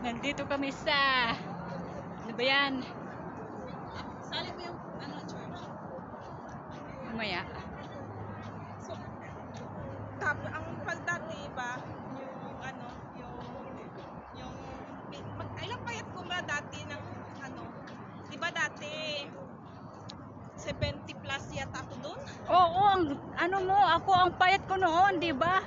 Nandito kami sa... Ano ba yan? Sali mo yung church. Mamaya. So, ang dati ba, ilang payat ko ba dati ng di ba dati 70 plus yata ako doon? Oo, ano mo, ako ang payat ko noon, di ba?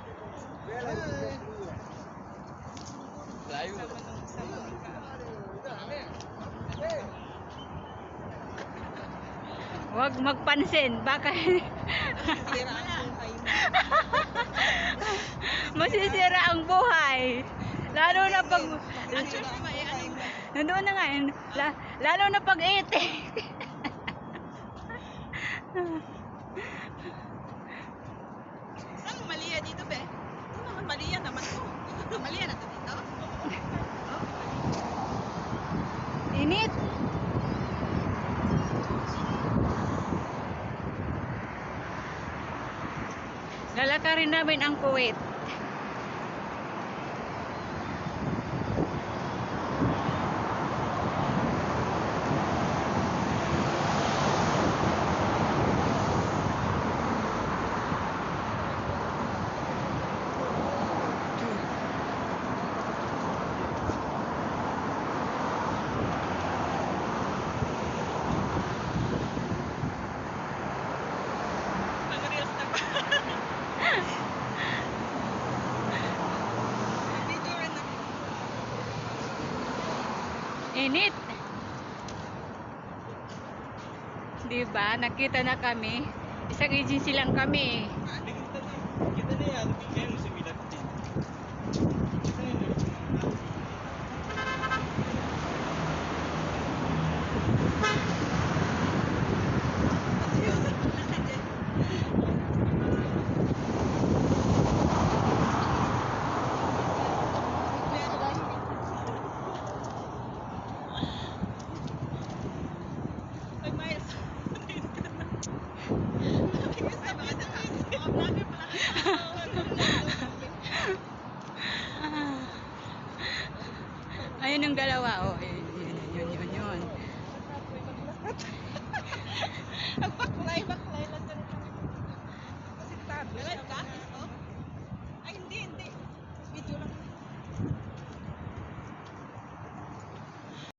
Huwag magpansin, baka Sira ang buhay mo. masisira ang buhay. Lalo na pag... Ang church mo Nandoon na nga yun. Lalo na pag 80. Saan Malia dito, be? Ito naman Malia naman to. Malia na to dito? Init. Lalakarin namin ang Kuwait. Nag-reels na ba? Video rin na. Init. Diba? Nakita na kami. Isang agency lang kami. Kita na yan.